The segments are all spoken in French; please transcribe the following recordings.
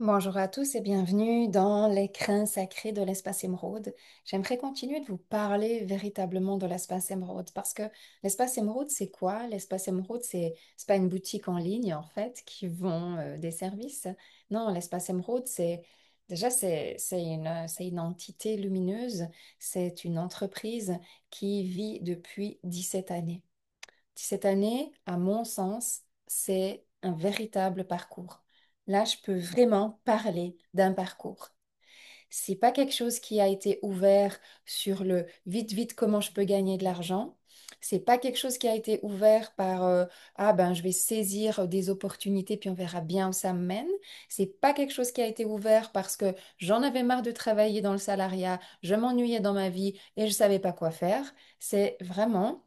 Bonjour à tous et bienvenue dans l'écrin sacré de l'espace émeraude. J'aimerais continuer de vous parler véritablement de l'espace émeraude parce que l'espace émeraude, c'est quoi? L'espace émeraude, c'est pas une boutique en ligne en fait qui vend des services. Non, l'espace émeraude, c'est une entité lumineuse, c'est une entreprise qui vit depuis 17 années. 17 années, à mon sens, c'est un véritable parcours. Là, je peux vraiment parler d'un parcours. C'est pas quelque chose qui a été ouvert sur le vite, vite, comment je peux gagner de l'argent. C'est pas quelque chose qui a été ouvert par ah ben je vais saisir des opportunités puis on verra bien où ça me mène. C'est pas quelque chose qui a été ouvert parce que j'en avais marre de travailler dans le salariat, je m'ennuyais dans ma vie et je savais pas quoi faire. C'est vraiment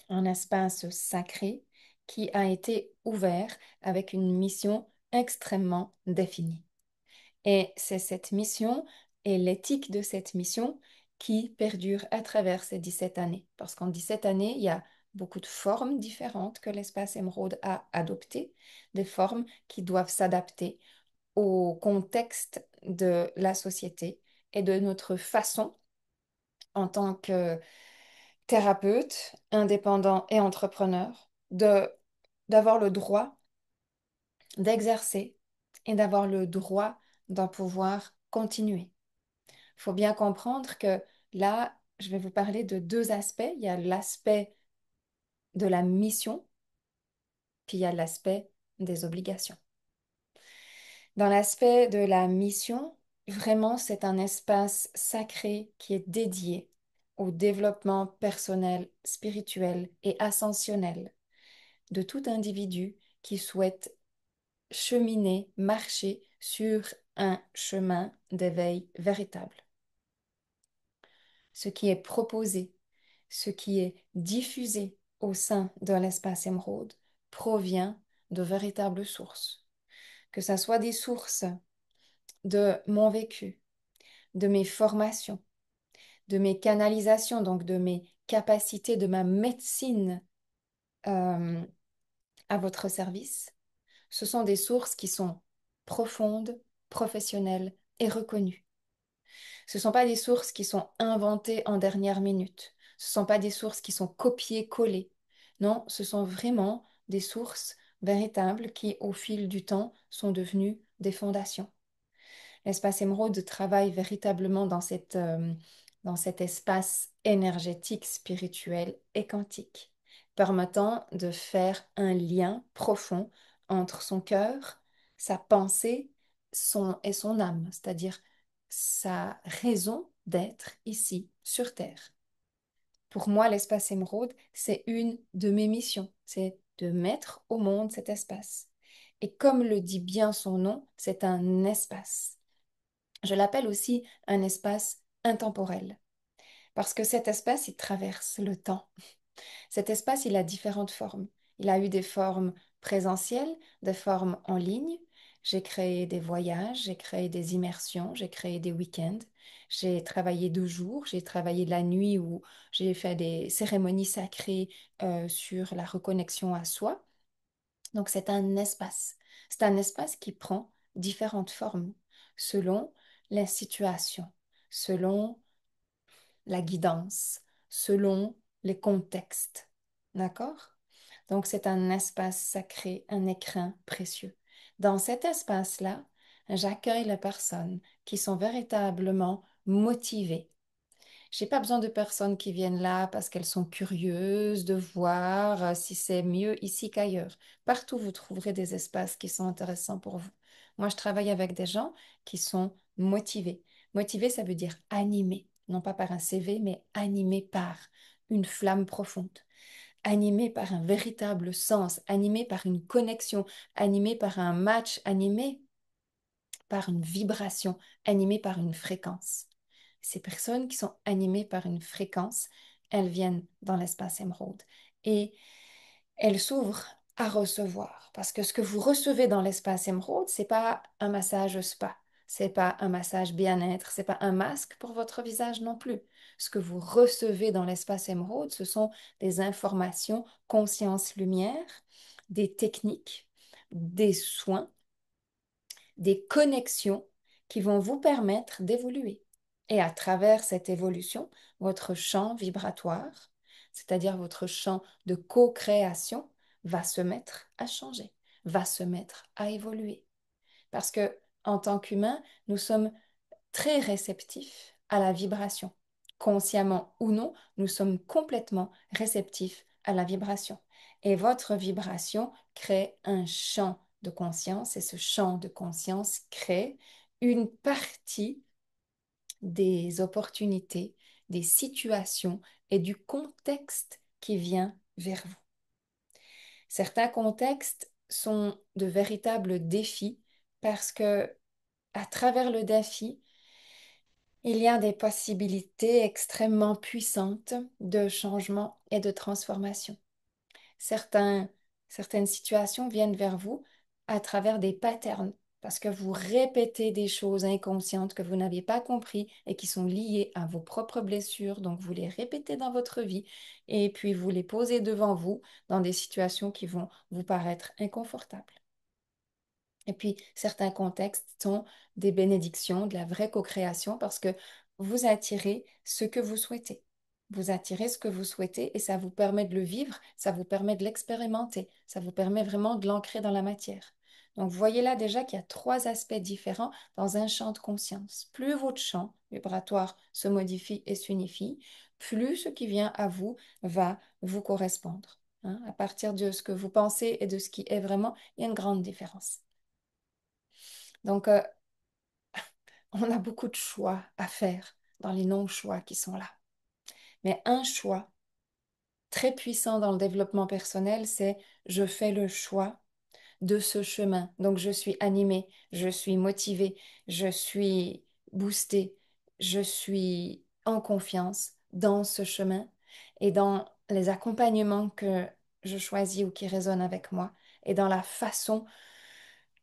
un espace sacré qui a été ouvert avec une mission extrêmement définie. Et c'est cette mission et l'éthique de cette mission qui perdure à travers ces 17 années. Parce qu'en 17 années, il y a beaucoup de formes différentes que l'espace émeraude a adoptées, des formes qui doivent s'adapter au contexte de la société et de notre façon en tant que thérapeute, indépendant et entrepreneur, d'avoir le droit d'exercer et d'avoir le droit d'en pouvoir continuer. Il faut bien comprendre que là, je vais vous parler de deux aspects. Il y a l'aspect de la mission, puis il y a l'aspect des obligations. Dans l'aspect de la mission, vraiment, c'est un espace sacré qui est dédié au développement personnel, spirituel et ascensionnel de tout individu qui souhaite cheminer, marcher sur un chemin d'éveil véritable. Ce qui est proposé, ce qui est diffusé au sein de l'espace émeraude provient de véritables sources, que ce soit des sources de mon vécu, de mes formations, de mes canalisations, donc de mes capacités, de ma médecine euh, à votre service. Ce sont des sources qui sont profondes, professionnelles et reconnues. Ce ne sont pas des sources qui sont inventées en dernière minute. Ce ne sont pas des sources qui sont copiées-collées. Non, ce sont vraiment des sources véritables qui, au fil du temps, sont devenues des fondations. L'espace émeraude travaille véritablement dans cet espace énergétique, spirituel et quantique, permettant de faire un lien profond entre son cœur, sa pensée et son âme, c'est-à-dire sa raison d'être ici sur Terre. Pour moi, l'espace émeraude, c'est une de mes missions, c'est de mettre au monde cet espace. Et comme le dit bien son nom, c'est un espace. Je l'appelle aussi un espace intemporel, parce que cet espace, il traverse le temps. Cet espace, il a différentes formes. Il a eu des formes présentielles, des formes en ligne. J'ai créé des voyages, j'ai créé des immersions, j'ai créé des week-ends. J'ai travaillé 2 jours, j'ai travaillé la nuit où j'ai fait des cérémonies sacrées sur la reconnexion à soi. Donc c'est un espace. C'est un espace qui prend différentes formes selon les situations, selon la guidance, selon les contextes. D'accord? Donc c'est un espace sacré, un écrin précieux. Dans cet espace-là, j'accueille les personnes qui sont véritablement motivées. J'ai pas besoin de personnes qui viennent là parce qu'elles sont curieuses de voir si c'est mieux ici qu'ailleurs. Partout, vous trouverez des espaces qui sont intéressants pour vous. Moi, je travaille avec des gens qui sont motivés. Motivés, ça veut dire animés, non pas par un CV, mais animés par une flamme profonde, animés par un véritable sens, animés par une connexion, animés par un match, animés par une vibration, animés par une fréquence. Ces personnes qui sont animées par une fréquence, elles viennent dans l'espace émeraude et elles s'ouvrent à recevoir. Parce que ce que vous recevez dans l'espace émeraude, c'est pas un massage spa, c'est pas un massage bien-être, c'est pas un masque pour votre visage non plus. Ce que vous recevez dans l'espace émeraude, ce sont des informations conscience lumière, des techniques, des soins, des connexions qui vont vous permettre d'évoluer. Et à travers cette évolution, votre champ vibratoire, c'est-à-dire votre champ de co-création, va se mettre à changer, va se mettre à évoluer. Parce que en tant qu'humain, nous sommes très réceptifs à la vibration. Consciemment ou non, nous sommes complètement réceptifs à la vibration. Et votre vibration crée un champ de conscience et ce champ de conscience crée une partie des opportunités, des situations et du contexte qui vient vers vous. Certains contextes sont de véritables défis parce que à travers le défi, il y a des possibilités extrêmement puissantes de changement et de transformation. Certaines situations viennent vers vous à travers des patterns, parce que vous répétez des choses inconscientes que vous n'avez pas compris et qui sont liées à vos propres blessures. Donc, vous les répétez dans votre vie et puis vous les posez devant vous dans des situations qui vont vous paraître inconfortables. Et puis, certains contextes sont des bénédictions, de la vraie co-création, parce que vous attirez ce que vous souhaitez. Vous attirez ce que vous souhaitez et ça vous permet de le vivre, ça vous permet de l'expérimenter, ça vous permet vraiment de l'ancrer dans la matière. Donc, vous voyez là déjà qu'il y a trois aspects différents dans un champ de conscience. Plus votre champ vibratoire se modifie et s'unifie, plus ce qui vient à vous va vous correspondre. Hein. À partir de ce que vous pensez et de ce qui est vraiment, il y a une grande différence. Donc, on a beaucoup de choix à faire dans les non-choix qui sont là. Mais un choix très puissant dans le développement personnel, c'est je fais le choix de ce chemin. Donc, je suis animée, je suis motivée, je suis boostée, je suis en confiance dans ce chemin et dans les accompagnements que je choisis ou qui résonnent avec moi et dans la façon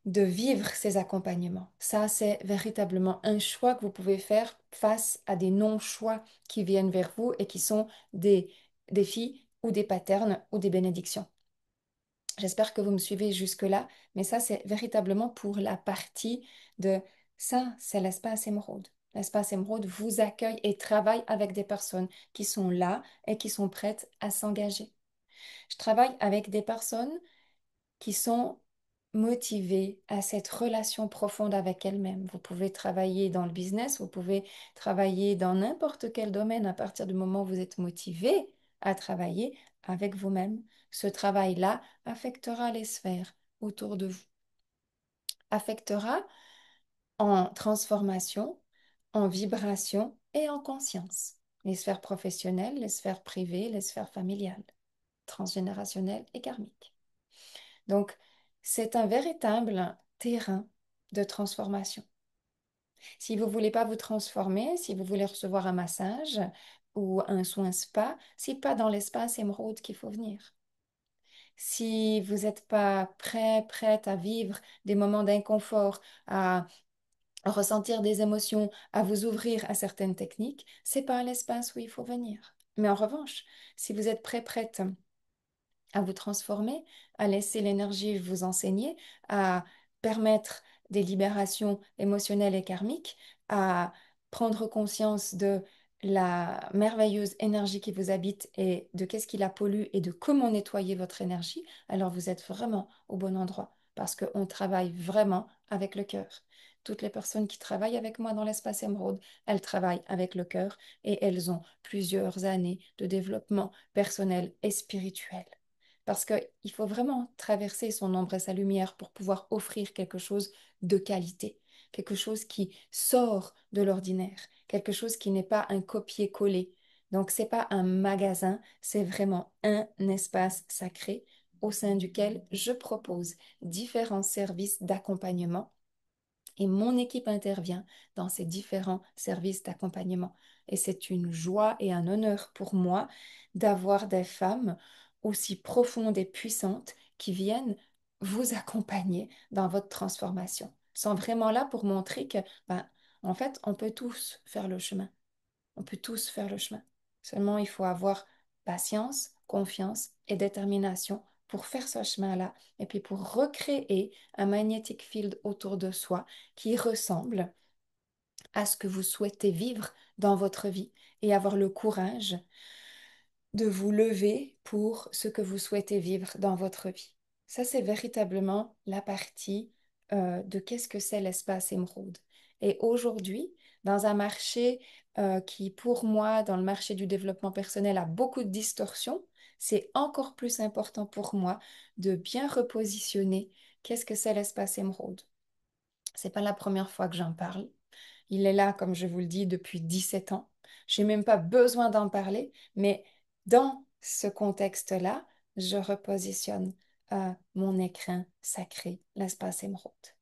de vivre ces accompagnements. Ça, c'est véritablement un choix que vous pouvez faire face à des non-choix qui viennent vers vous et qui sont des défis ou des patterns ou des bénédictions. J'espère que vous me suivez jusque-là, mais ça, c'est véritablement pour la partie de ça, c'est l'espace émeraude. L'espace émeraude vous accueille et travaille avec des personnes qui sont là et qui sont prêtes à s'engager. Je travaille avec des personnes qui sont motivées à cette relation profonde avec elles-mêmes. Vous pouvez travailler dans le business, vous pouvez travailler dans n'importe quel domaine à partir du moment où vous êtes motivé à travailler avec vous-même. Ce travail-là affectera les sphères autour de vous, affectera en transformation, en vibration et en conscience. Les sphères professionnelles, les sphères privées, les sphères familiales, transgénérationnelles et karmiques. Donc, c'est un véritable terrain de transformation. Si vous ne voulez pas vous transformer, si vous voulez recevoir un massage ou un soin spa, c'est pas dans l'espace émeraude qu'il faut venir. Si vous n'êtes pas prêt, prête à vivre des moments d'inconfort, à ressentir des émotions, à vous ouvrir à certaines techniques, c'est pas l'espace où il faut venir. Mais en revanche, si vous êtes prêt, prête à vous transformer, à laisser l'énergie vous enseigner, à permettre des libérations émotionnelles et karmiques, à prendre conscience de la merveilleuse énergie qui vous habite et de qu'est-ce qui la pollue et de comment nettoyer votre énergie, alors vous êtes vraiment au bon endroit parce qu'on travaille vraiment avec le cœur. Toutes les personnes qui travaillent avec moi dans l'espace émeraude, elles travaillent avec le cœur et elles ont plusieurs années de développement personnel et spirituel. Parce qu'il faut vraiment traverser son ombre et sa lumière pour pouvoir offrir quelque chose de qualité, quelque chose qui sort de l'ordinaire, quelque chose qui n'est pas un copier-coller. Donc, c'est pas un magasin, c'est vraiment un espace sacré au sein duquel je propose différents services d'accompagnement et mon équipe intervient dans ces différents services d'accompagnement. Et c'est une joie et un honneur pour moi d'avoir des femmes aussi profondes et puissantes qui viennent vous accompagner dans votre transformation. Elles sont vraiment là pour montrer que, en fait, on peut tous faire le chemin. On peut tous faire le chemin. Seulement, il faut avoir patience, confiance et détermination pour faire ce chemin-là et puis pour recréer un magnetic field autour de soi qui ressemble à ce que vous souhaitez vivre dans votre vie et avoir le courage de vous lever pour ce que vous souhaitez vivre dans votre vie. Ça, c'est véritablement la partie de qu'est-ce que c'est l'espace émeraude. Et aujourd'hui, dans un marché qui, pour moi, dans le marché du développement personnel, a beaucoup de distorsions, c'est encore plus important pour moi de bien repositionner qu'est-ce que c'est l'espace émeraude. C'est pas la première fois que j'en parle. Il est là, comme je vous le dis, depuis 17 ans. Je n'ai même pas besoin d'en parler, mais dans ce contexte-là, je repositionne mon écrin sacré, l'espace émeraude.